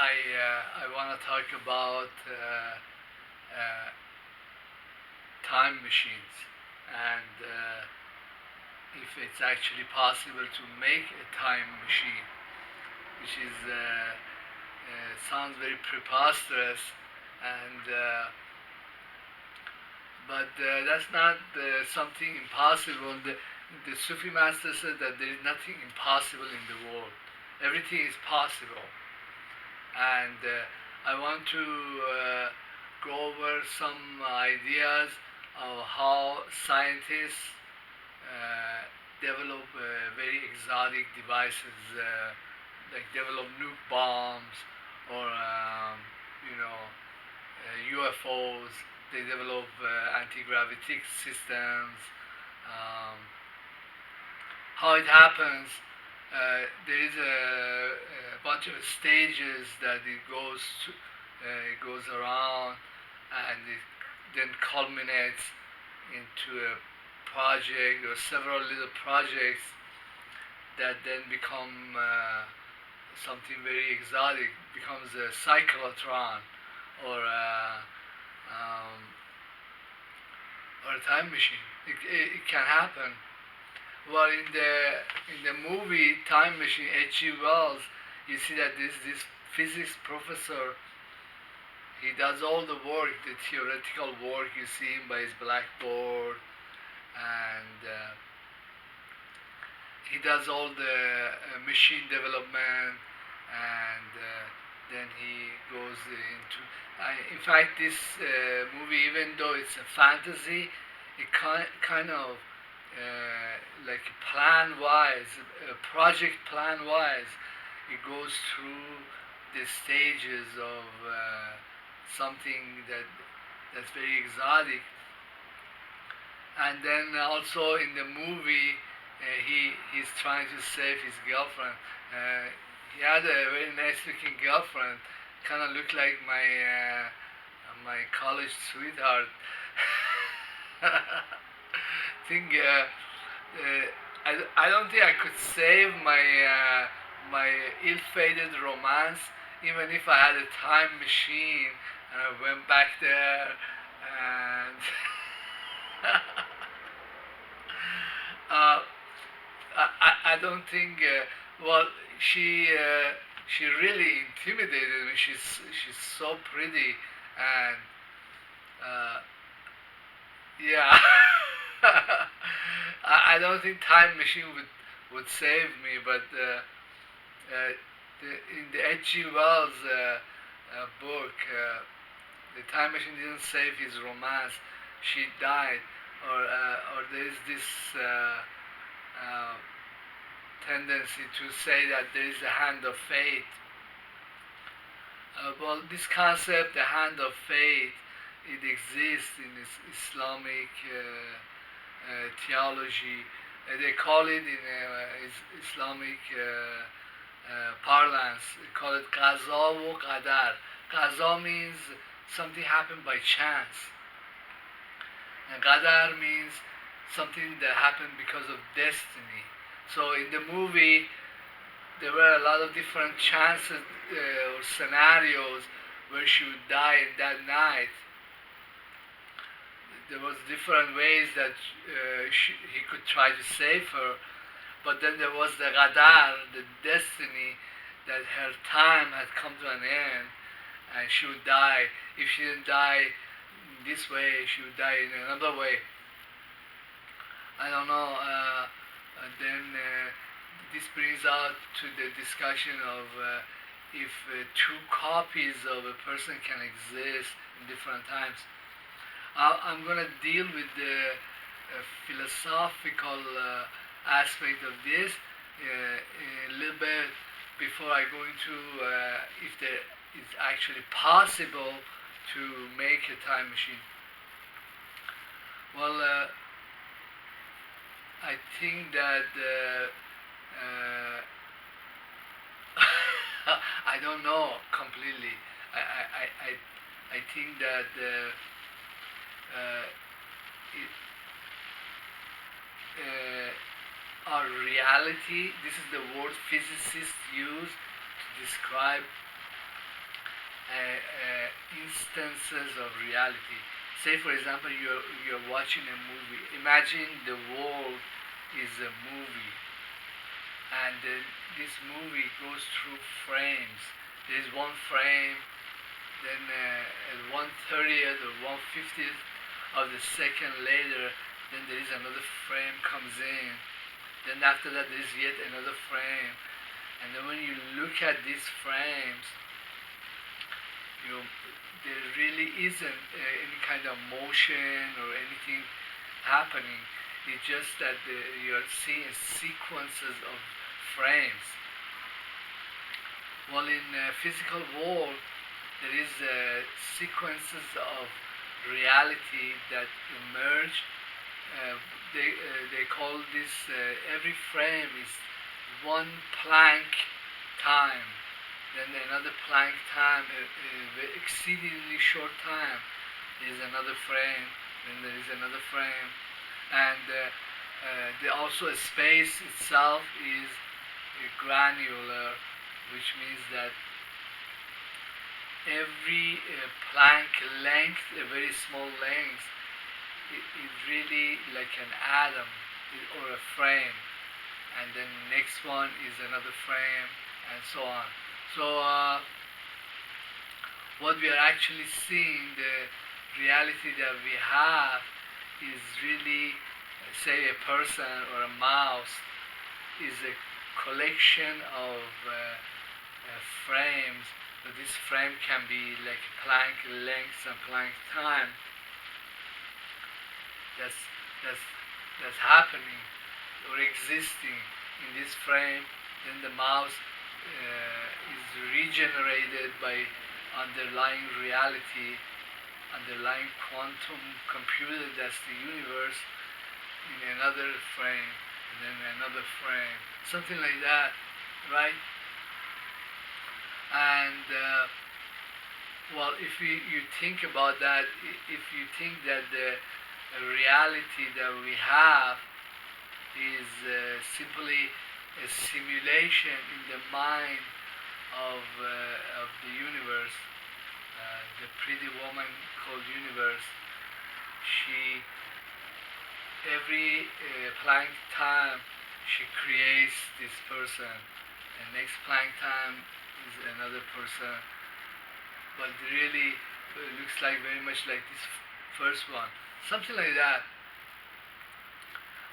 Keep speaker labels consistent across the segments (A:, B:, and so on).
A: I want to talk about time machines and if it's actually possible to make a time machine, which is sounds very preposterous, and but that's not something impossible. The Sufi master said that there is nothing impossible in the world. Everything is possible, and I want to go over some ideas of how scientists develop very exotic devices, like develop nuke bombs or UFOs. They develop anti-gravity systems. Um, how it happens? There is a bunch of stages that it goes around, and it then culminates into a project or several little projects that then become something very exotic, becomes a cyclotron or um, or a time machine. It can happen. Well, in the movie Time Machine, H.G. Wells, you see that this physics professor, he does all the work, the theoretical work. You see him by his blackboard, and he does all the machine development, and then he goes into. In fact, this movie, even though it's a fantasy, it kind of like plan-wise, project plan-wise, it goes through the stages of something that's very exotic. And then also in the movie, he's trying to save his girlfriend. He had a very nice looking girlfriend, kind of looked like my college sweetheart. Think I don't think I could save my ill-fated romance, even if I had a time machine and I went back there and uh, I don't think. Well, she really intimidated me. She's so pretty, and uh, yeah. I don't think Time Machine would save me, but in the H.G. Wells book, the Time Machine didn't save his romance. She died, or there is this uh, tendency to say that there is a hand of fate. Well, this concept, the hand of fate, it exists in Islamic theology. They call it in Islamic parlance, they call it qaza و qadar. Qaza means something happened by chance, and qadar means something that happened because of destiny. So in the movie, there were a lot of different chances or scenarios where she would die in that night. There was different ways that he could try to save her, but then there was the qadar, the destiny, that her time had come to an end and she would die. If she didn't die this way, she would die in another way. I don't know. And then this brings out to the discussion of if two copies of a person can exist in different times. I'm going to deal with the philosophical aspect of this a little bit before I go into if there is actually possible to make a time machine. Well, I think that I don't know completely. I think that it, our reality, this is the word physicists use to describe instances of reality. Say, for example, you're watching a movie. Imagine the world is a movie, and this movie goes through frames. There is one frame, then at 1/30th or 1/50th of the second later, then there is another frame comes in. Then after that, there is yet another frame, and then when you look at these frames, you there really isn't any kind of motion or anything happening. It's just that you're seeing sequences of frames. Well, in physical world, there is sequences of reality that emerge. They call this every frame is one Planck time, then another Planck time, exceedingly short time. There is another frame, then there is another frame, and also space itself is granular, which means that every Planck length, a very small length, is really like an atom or a frame, and then next one is another frame, and so on. So what we are actually seeing, the reality that we have, is really, say, a person or a mouse is a collection of frames. So this frame can be like Planck length and Planck time. That's that's that's happening or existing in this frame. Then the mouse is regenerated by underlying reality, underlying quantum computer, that's the universe, in another frame, and then another frame, something like that, right? And well, if you think about that, if you think that the reality that we have is simply a simulation in the mind of the universe, the pretty woman called universe, she, every Planck time, she creates this person, and next Planck time is another person, but really looks like very much like this first one, something like that.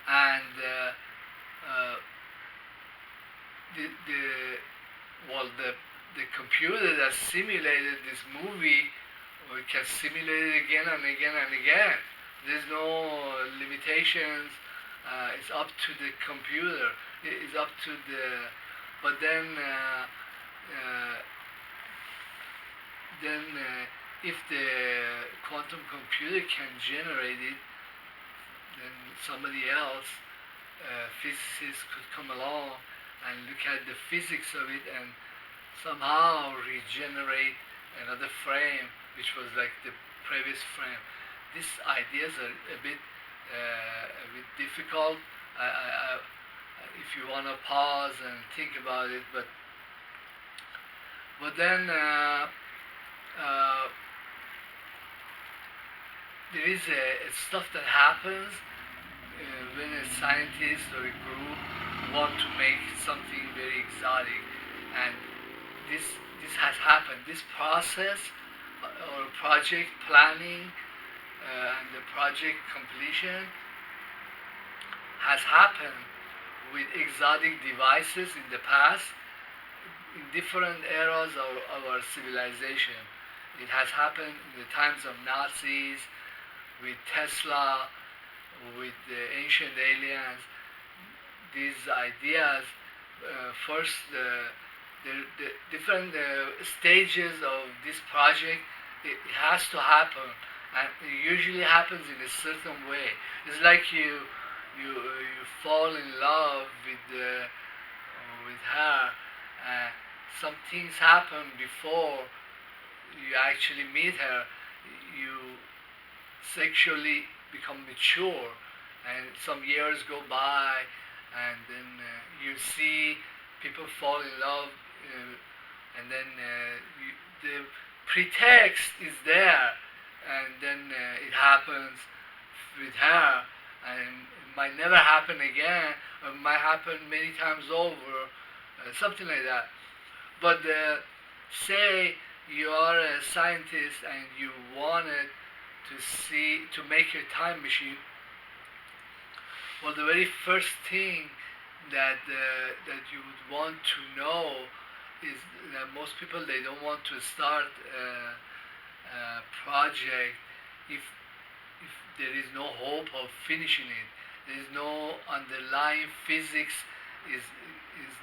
A: And the well, the computer that simulated this movie, we can simulate it again and again and again. There's no limitations. It's up to the computer. It's up to the. But if the quantum computer can generate it, then somebody else, physicists, could come along and look at the physics of it and somehow regenerate another frame, which was like the previous frame. These ideas are a bit difficult. If you want to pause and think about it, but then there is a stuff that happens when a scientist or a group want to make something very exotic, and this has happened. This process or project planning and the project completion has happened with exotic devices in the past, in different eras of our civilization. It has happened in the times of Nazis, with Tesla, with the ancient aliens. These ideas, first, the different stages of this project, it has to happen, and it usually happens in a certain way. It's like you fall in love with her. Some things happen before you actually meet her. You sexually become mature, and some years go by, and then you see people fall in love, and then pretext is there, and then it happens with her, and it might never happen again, or it might happen many times over, something like that. But say you are a scientist and you wanted to make a time machine. Well, the very first thing that you would want to know is that most people, they don't want to start a project if if there is no hope of finishing it. There is no underlying physics is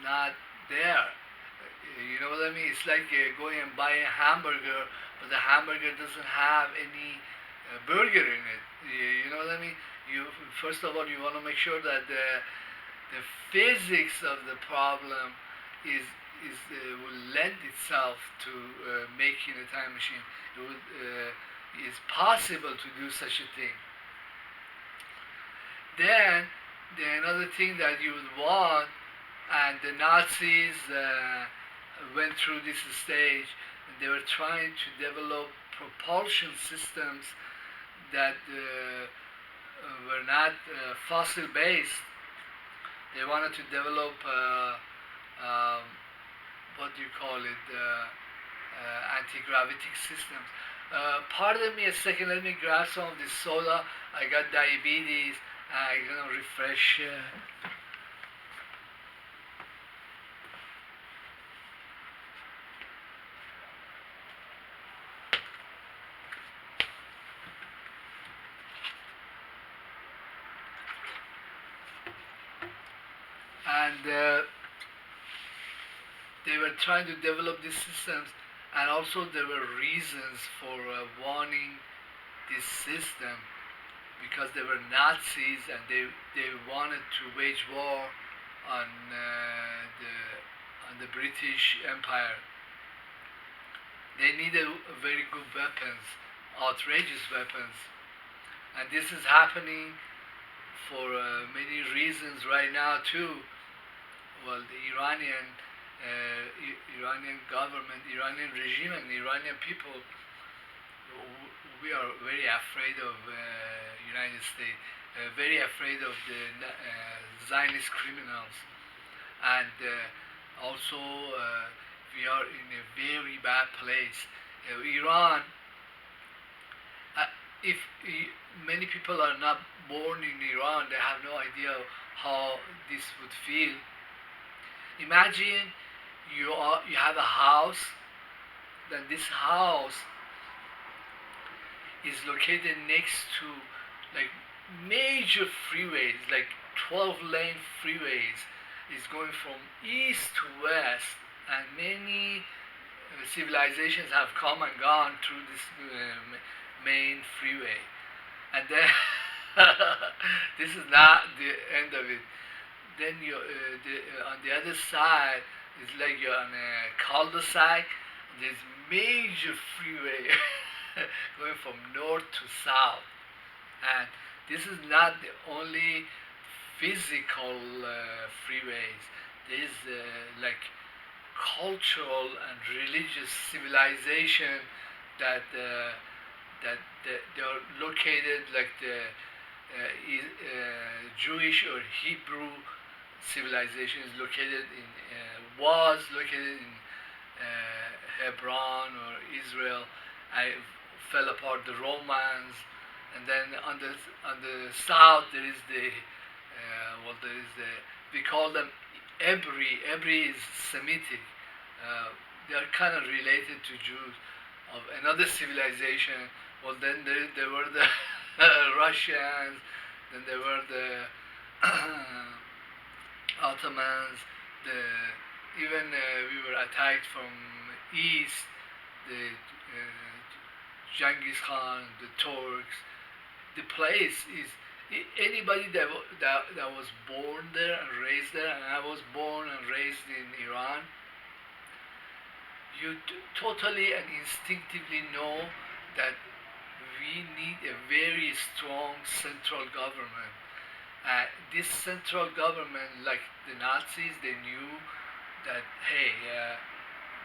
A: not there. You know what I mean? It's like going and buying a hamburger, but the hamburger doesn't have any burger in it. You know what I mean? You first of all, you want to make sure that the physics of the problem is will lend itself to making a time machine. It would is possible to do such a thing. Then another thing that you would want, and the Nazis went through this stage, and they were trying to develop propulsion systems that were not fossil based. They wanted to develop um, what do you call it, anti-gravitic systems. Pardon me a second, let me grab some of this soda. I got diabetes. I'm gonna refresh. And they were trying to develop these systems, and also there were reasons for wanting this system because they were Nazis and they wanted to wage war on the British Empire. They needed very good weapons, outrageous weapons, and this is happening for many reasons right now too. Well, the Iranian government, Iranian regime, and Iranian people, we are very afraid of United States, very afraid of the Zionist criminals, and also we are in a very bad place. Iran, uh, if many people are not born in Iran, they have no idea how this would feel. Imagine you have a house, then this house is located next to like major freeways, like 12 lane freeways, is going from east to west, and many civilizations have come and gone through this main freeway. And then this is not the end of it. Then on the other side, it's like you're on a cul-de-sac. There's major freeway going from north to south, and this is not the only physical freeways. There's like cultural and religious civilization that they are located, like the Jewish or Hebrew civilization is located in was located in Hebron or Israel. I fell apart. The Romans, and then on the south there is the there is the, we call them Ebri. Ebri is Semitic. They are kind of related to Jews of another civilization. Well, then there were the Russians, then there were the Ottomans, even we were attacked from east, the Genghis Khan, the Turks. The place is anybody that was born there and raised there, and I was born and raised in Iran. You totally and instinctively know that we need a very strong central government. This central government, like the Nazis, they knew that hey,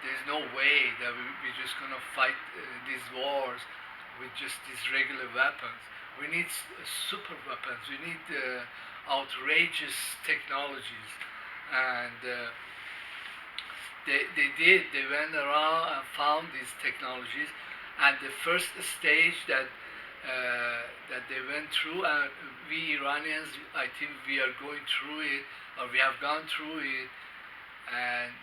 A: there's no way that we're just gonna fight these wars with just these regular weapons. We need super weapons. We need outrageous technologies, and they did. They went around and found these technologies, and the first stage that they went through, and we Iranians, I think we are going through it, or we have gone through it, and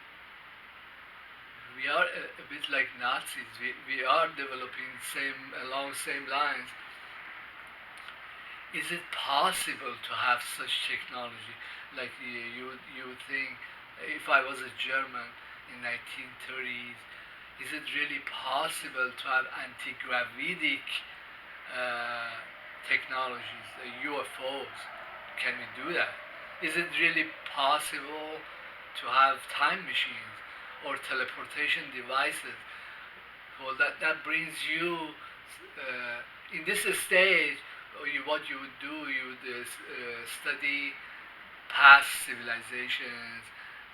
A: we are a bit like Nazis. We are developing same along same lines. Is it possible to have such technology? Like you would think, if I was a German in 1930s, is it really possible to have anti-gravitic uh, technologies, UFOs? Can we do that? Is it really possible to have time machines or teleportation devices? Well, that brings you in this stage. What you would do, you would study past civilizations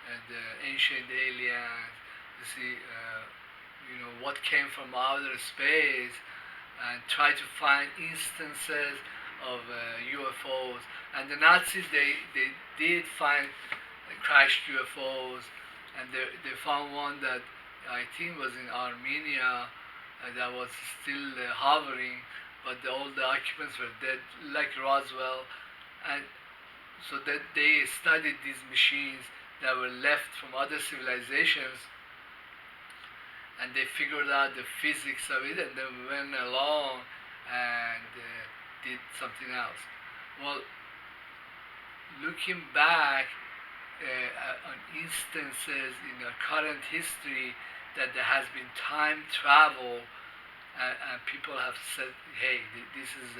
A: and ancient aliens. You see, what came from outer space, and try to find instances of UFOs. And the Nazis, they did find crashed UFOs, and they found one that I think was in Armenia that was still hovering, but all the occupants were dead, like Roswell. And so that they studied these machines that were left from other civilizations, and they figured out the physics of it, and then went along and did something else. Well, looking back on instances in our current history that there has been time travel, and people have said, "Hey, this is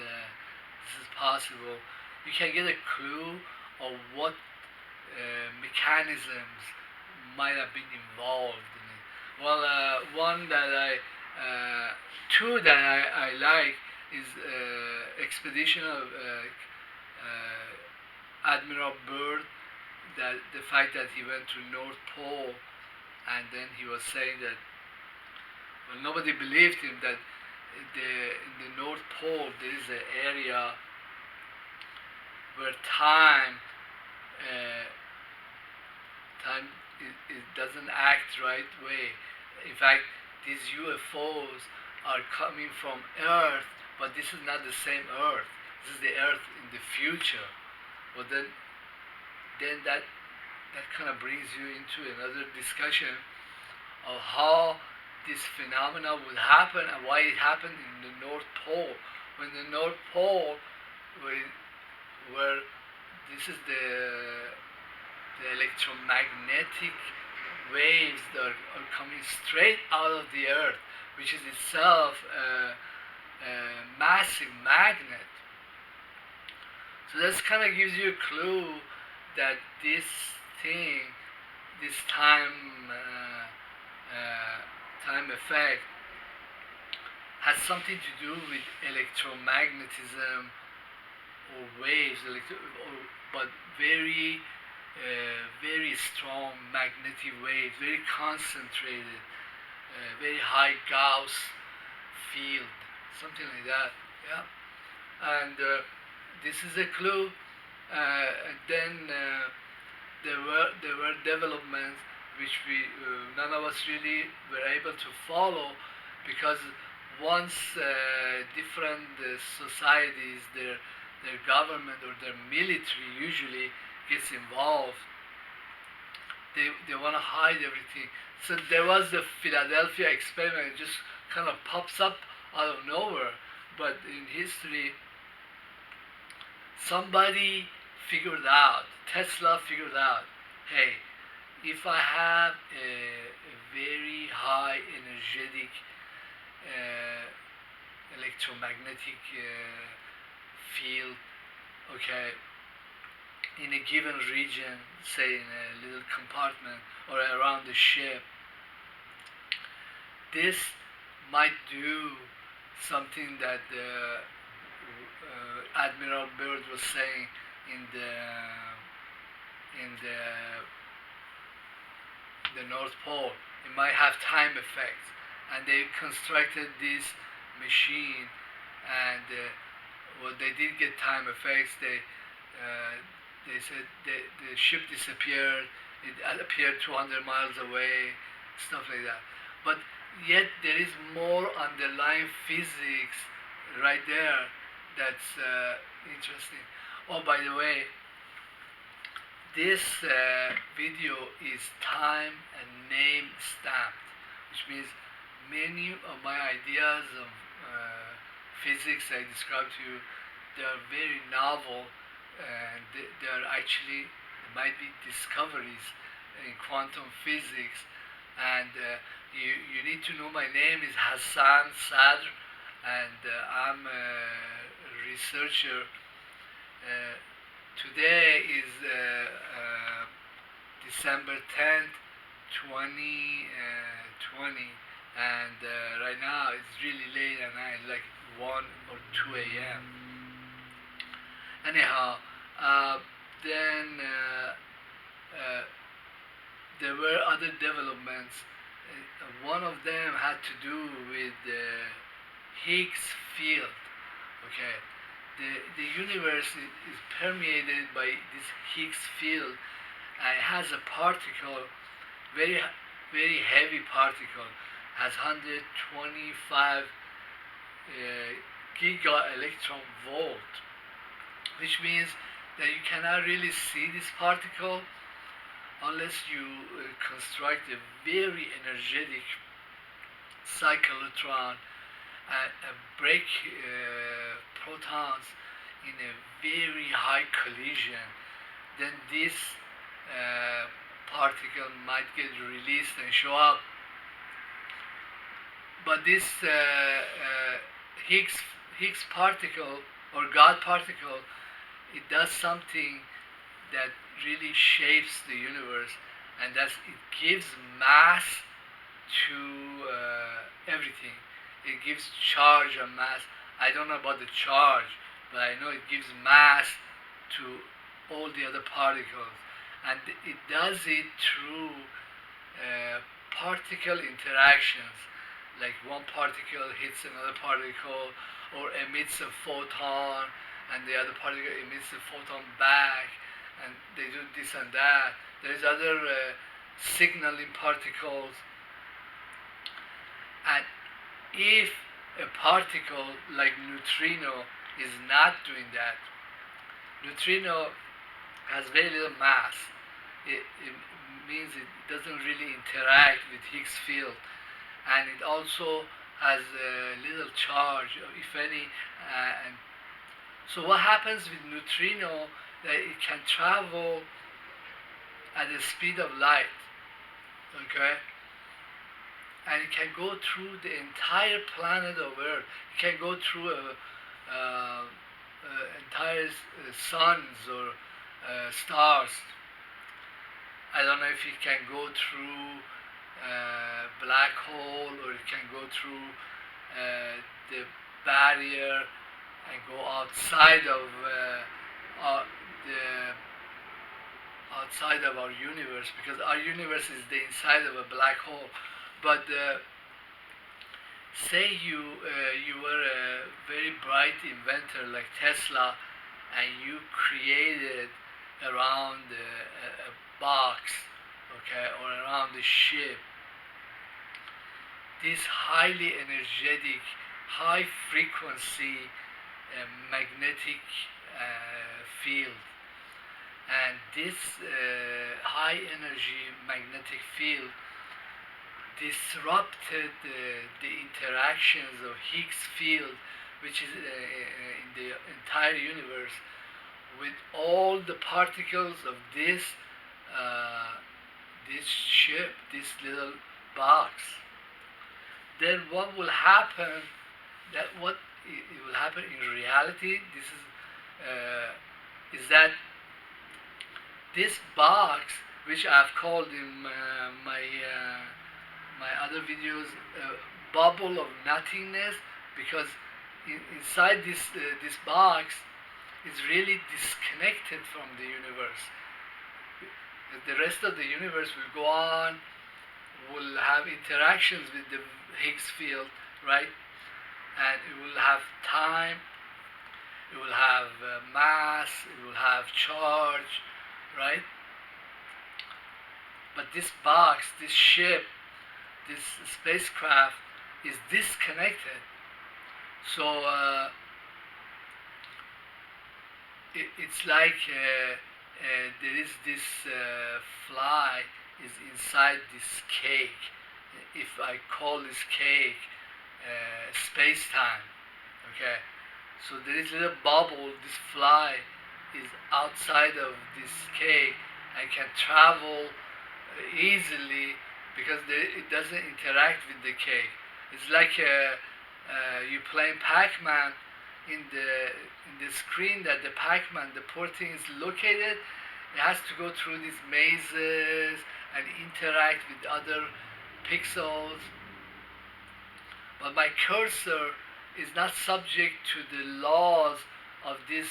A: possible." You can get a clue of what mechanisms might have been involved in it. Well, one that two that I like is expedition of Admiral Byrd. That the fact that he went to North Pole, and then he was saying that, well, nobody believed him, that in the North Pole there is an area where uh, time it doesn't act right way. In fact, these UFOs are coming from Earth, but this is not the same Earth. This is the Earth in the future. But then that kind of brings you into another discussion of how this phenomena would happen and why it happened in the North Pole. When the North Pole, where this is the electromagnetic waves that are coming straight out of the Earth, which is itself a massive magnet. So this kind of gives you a clue that this thing, this time effect, has something to do with electromagnetism or waves, but very strong magnetic waves, very concentrated, very high Gauss field, something like that. Yeah, and this is a clue. Then there were developments which we none of us really were able to follow, because once different societies, their government or their military usually gets involved, they want to hide everything. So there was the Philadelphia experiment. It just kind of pops up out of nowhere, but in history somebody figured out, Tesla figured out, hey, if I have a very high energetic electromagnetic field, okay, in a given region, say in a little compartment or around the ship, this might do something that Admiral Byrd was saying in the North Pole. it might have time effects. And they constructed this machine, and well, they did get time effects. They said the ship disappeared. It appeared 200 miles away, stuff like that. But yet there is more underlying physics right there that's interesting. Oh, by the way, this video is time and name stamped, which means many of my ideas of physics I described to you, they are very novel, and they are actually, they might be discoveries in quantum physics. And you need to know my name is Hassan Sadr, and I'm a researcher. Uh, Today is December 10th, 2020, and right now it's really late at night, like 1 or 2 a.m. Anyhow, then uh, there were other developments. One of them had to do with the Higgs field. Okay, the universe is permeated by this Higgs field, and it has a particle, very very heavy particle, has 125 giga electron volt, which means that you cannot really see this particle unless you construct a very energetic cyclotron and break protons in a very high collision. Then this particle might get released and show up. But this Higgs Higgs particle, or God particle, it does something that really shapes the universe, and that's it gives mass to everything. It gives charge and mass. I don't know about the charge, but I know it gives mass to all the other particles, and it does it through particle interactions. Like one particle hits another particle, or emits a photon, and the other particle emits the photon back, and they do this and that. There's other signaling particles, and if a particle like neutrino is not doing that, neutrino has very little mass. It means it doesn't really interact with Higgs field, and it also has a little charge, if any. And so what happens with neutrino, that it can travel at the speed of light, okay? And it can go through the entire planet of Earth. It can go through entire suns or stars. I don't know if it can go through black hole, or it can go through the barrier and go outside of the outside of our universe, because our universe is the inside of a black hole. But say you were a very bright inventor like Tesla, and you created around a box, okay, or around the ship, this highly energetic, high frequency magnetic field. And this high energy magnetic field disrupted the interactions of Higgs field, which is in the entire universe, with all the particles of this this ship, this little box. Then what will happen? That what it will happen in reality? This is that this box, which I've called in my other videos, bubble of nothingness, because inside this box is really disconnected from the universe. The rest of the universe will go on will have interactions with the Higgs field, right? And it will have time, it will have mass, it will have charge, right? But this box, this ship, this spacecraft is disconnected. So it's like there is this fly is inside this cake. If I call this cake space-time, okay? So there is a little bubble, this fly is outside of this cake and can travel easily because it doesn't interact with the cake. It's like you playing Pac-Man in the screen that the Pac-Man, the porting is located. It has to go through these mazes and interact with other pixels. But my cursor is not subject to the laws of this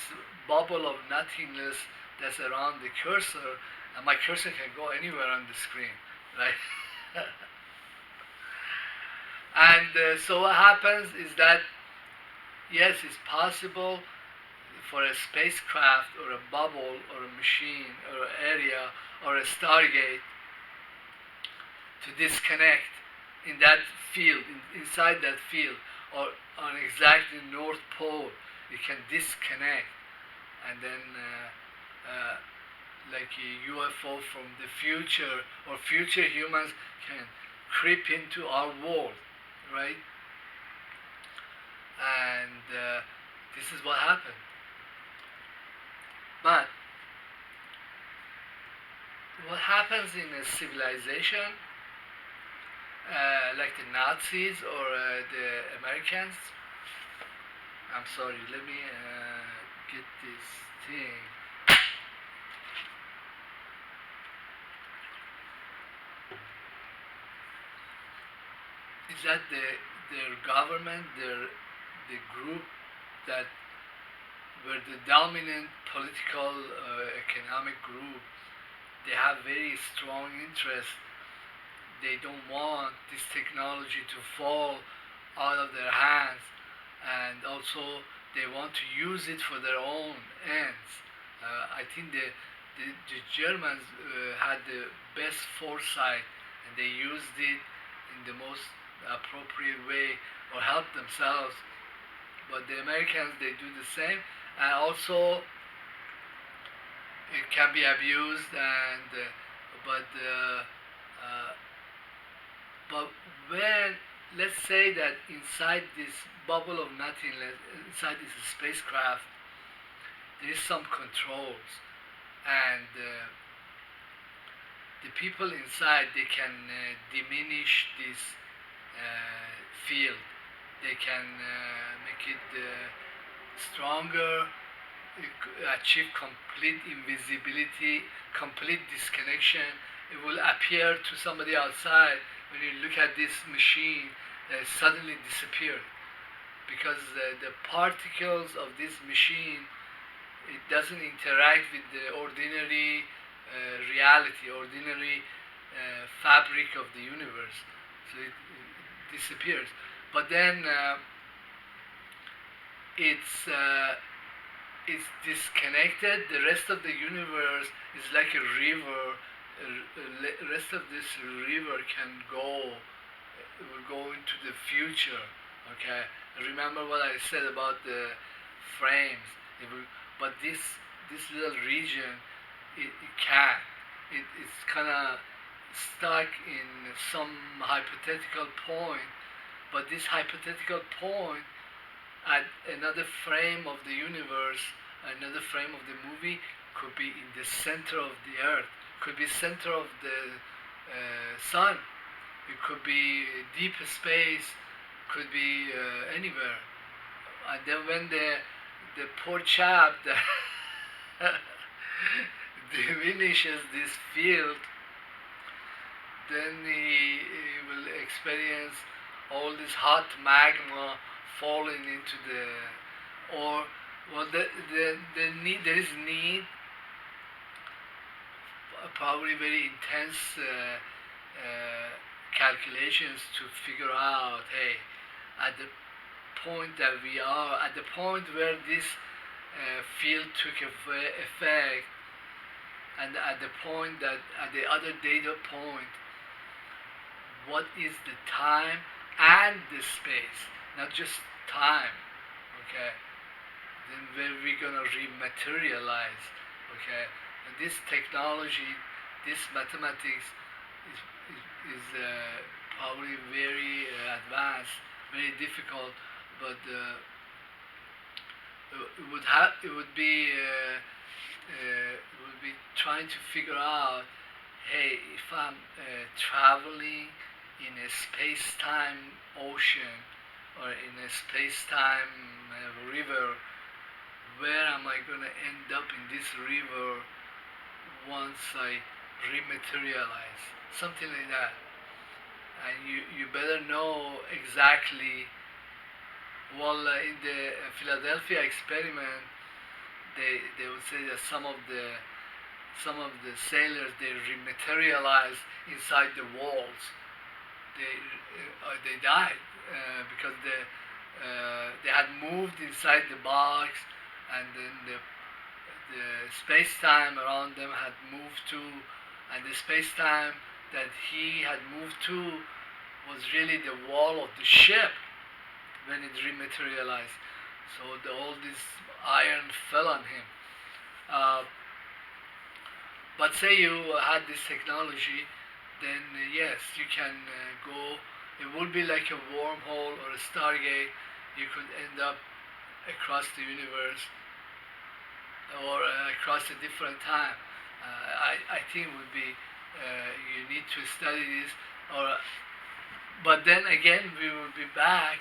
A: bubble of nothingness that's around the cursor, and my cursor can go anywhere on the screen, right? And so what happens is that, yes, it's possible for a spacecraft or a bubble or a machine or an area or a stargate to disconnect in that field, inside that field, or on exactly North Pole. It can disconnect, and then like a UFO from the future or future humans can creep into our world, right? And this is what happened. But what happens in a civilization like the Nazis or the Americans? I'm sorry, let me get this thing. Is that their government, the group that were the dominant political economic group, they have very strong interest. They don't want this technology to fall out of their hands, and also they want to use it for their own ends. I think the Germans had the best foresight, and they used it in the most appropriate way or helped themselves. But the Americans, they do the same, and also it can be abused. And but uh, but when, let's say that inside this bubble of nothingness, inside this spacecraft, there is some controls, and the people inside, they can diminish this field. They can make it stronger, achieve complete invisibility, complete disconnection. It will appear to somebody outside when you look at this machine, suddenly disappear because the particles of this machine, it doesn't interact with the ordinary reality, ordinary fabric of the universe, so it disappears. But then it's disconnected. The rest of the universe is like a river. The rest of this river can go, it will go into the future. Okay, remember what I said about the frames. It will, but this little region, it can. It's kind of stuck in some hypothetical point, but this hypothetical point at another frame of the universe, another frame of the movie, could be in the center of the earth, could be center of the sun, it could be deep space, could be anywhere. And then when the poor chap that diminishes this field, then he will experience all this hot magma falling into the, or well, the need, there is need, probably very intense calculations to figure out, hey, at the point that we are, at the point where this field took effect, and at the point that at the other data point, what is the time and the space, not just time, okay? Then where we gonna rematerialize, okay? And this technology, this mathematics is probably very advanced, very difficult, but it would be trying to figure out, hey, if I'm traveling in a space-time ocean or in a space-time river, where am I going to end up in this river once I rematerialize? Something like that. And you better know exactly. Well, in the Philadelphia experiment, they would say that some of the sailors, they rematerialized inside the walls. They died because they had moved inside the box, and then the space time around them had moved to, and the space time that he had moved to was really the wall of the ship when it rematerialized. So all this iron fell on him. Uh, but say you had this technology, then yes, you can go. It would be like a wormhole or a stargate. You could end up across the universe or across a different time. I think would be you need to study this. But then again, we will be back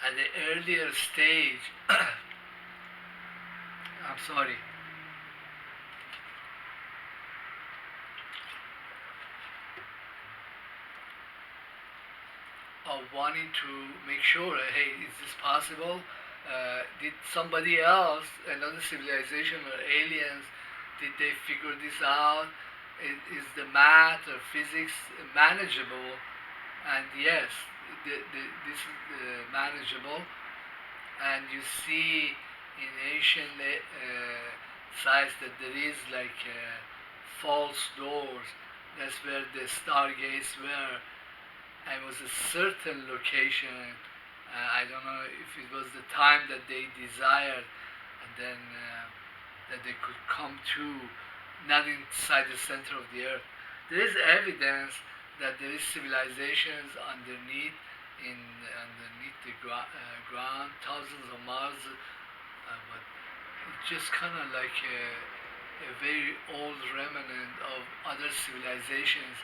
A: at the earlier stage. I'm sorry. Of wanting to make sure, hey, is this possible? Did somebody else, another civilization or aliens, did they figure this out? Is the math or physics manageable? And yes, this is manageable. And you see in ancient sites that there is like false doors. That's where the stargates were, and it was a certain location. I don't know if it was the time that they desired, and then that they could come to, not inside the center of the earth. There is evidence that there is civilizations underneath the ground, thousands of miles, but it's just kind of like a very old remnant of other civilizations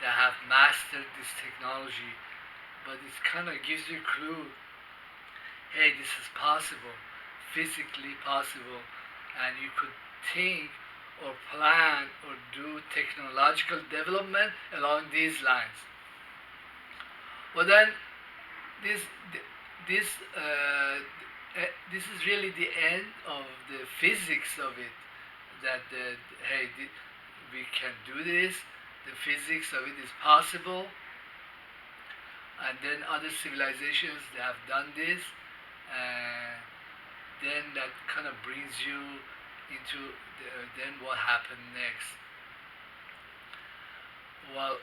A: that have mastered this technology. But it kind of gives you a clue. Hey, this is possible, physically possible, and you could think or plan or do technological development along these lines. Well, then this this this is really the end of the physics of it. That hey, we can do this. The physics of it is possible, and then other civilizations they have done this, and then that kind of brings you into then what happened next. Well,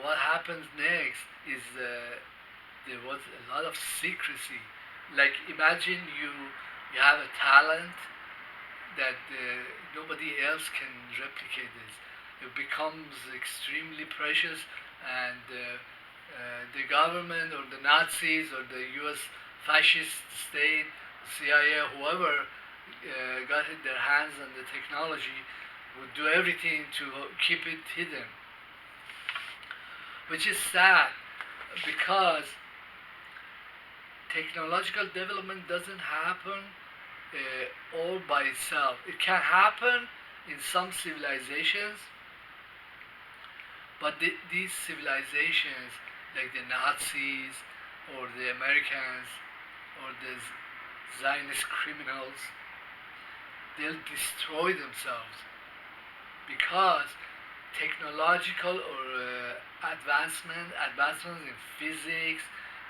A: what happens next is there was a lot of secrecy. Like imagine you have a talent that nobody else can replicate this. It becomes extremely precious, and the government or the Nazis or the U.S. fascist state, CIA, whoever got their hands on the technology would do everything to keep it hidden, which is sad because technological development doesn't happen all by itself. It can happen in some civilizations, but these civilizations, like the Nazis or the Americans or the Zionist criminals, they'll destroy themselves because technological or advancements in physics,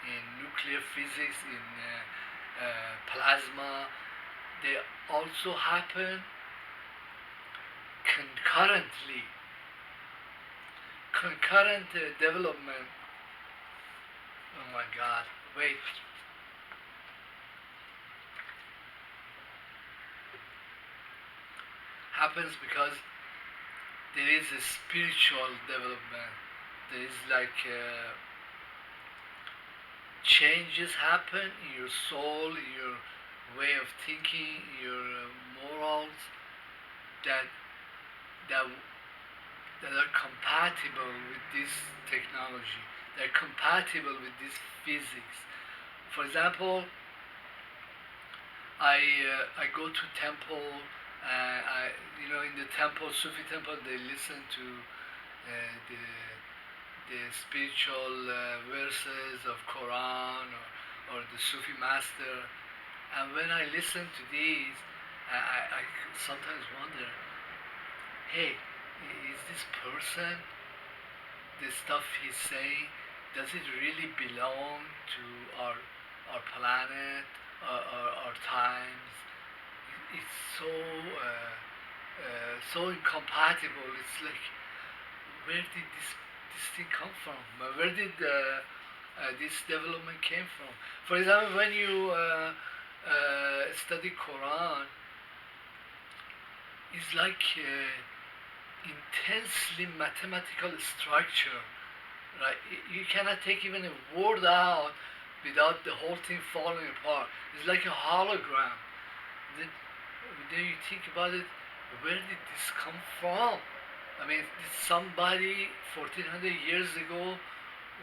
A: in nuclear physics, in plasma, they also happen concurrently. Concurrent development. Oh my God! Wait. Happens because there is a spiritual development. There is like changes happen in your soul, in your way of thinking, your morals that that that are compatible with this technology. They're compatible with this physics. For example, I go to temple. In the temple, Sufi temple, they listen to the spiritual verses of Quran or the Sufi master. And when I listen to these, I sometimes wonder, hey, is this person, the stuff he's saying, does it really belong to our planet, our times? It's so incompatible. It's like, where did this thing come from? Where did this development came from? For example, when you study Quran, it's like intensely mathematical structure, right? You cannot take even a word out without the whole thing falling apart. It's like a hologram. Then you think about it, where did this come from? I mean, somebody 1400 years ago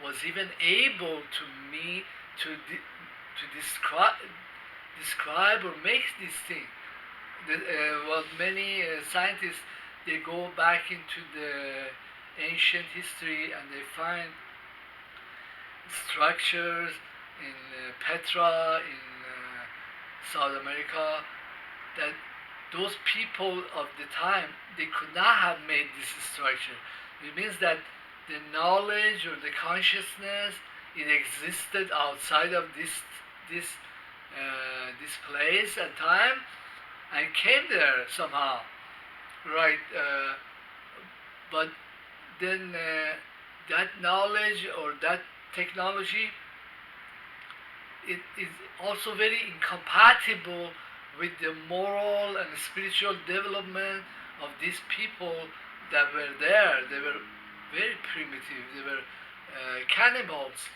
A: was even able to me to describe or make this thing. Many scientists, they go back into the ancient history and they find structures in Petra in South America that those people of the time, they could not have made this structure. It means that the knowledge or the consciousness, it existed outside of this place and time and came there somehow, right? But then that knowledge or that technology, it is also very incompatible with the moral and spiritual development of these people that were there. They were very primitive. They were cannibals.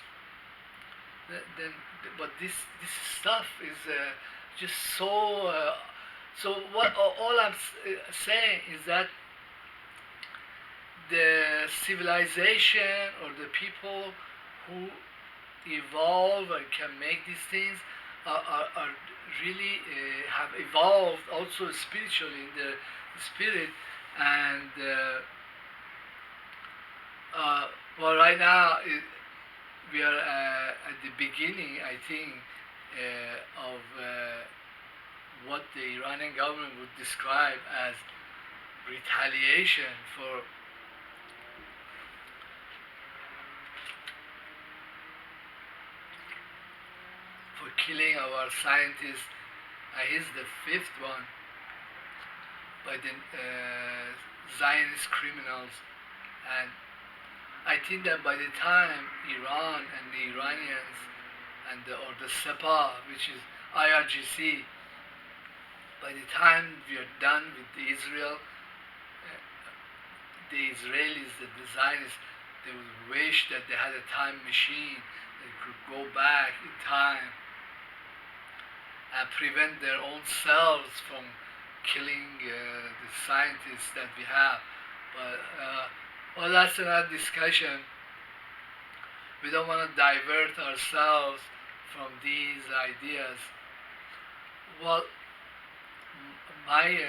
A: Then, but this stuff is just so. So what all I'm saying is that the civilization or the people who evolve and can make these things are really have evolved also spiritually in the spirit. And right now we are at the beginning, I think, of what the Iranian government would describe as retaliation for killing our scientists. He's the fifth one by the Zionist criminals. And I think that by the time Iran and the Iranians and or the Sepah, which is IRGC, by the time we are done with Israel, the Israelis, the Zionists, they would wish that they had a time machine. They could go back in time and prevent their own selves from killing the scientists that we have. But that's another discussion. We don't want to divert ourselves from these ideas. Well, my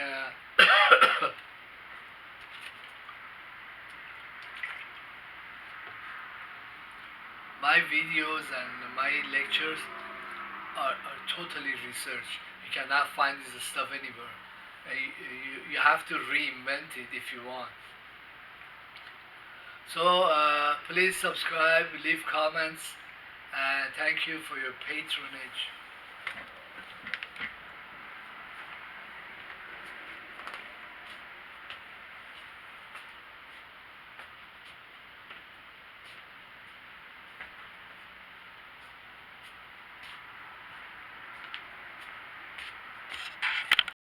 A: my videos and my lectures are totally research. You cannot find this stuff anywhere. You have to reinvent it if you want. So please subscribe, leave comments, and thank you for your patronage.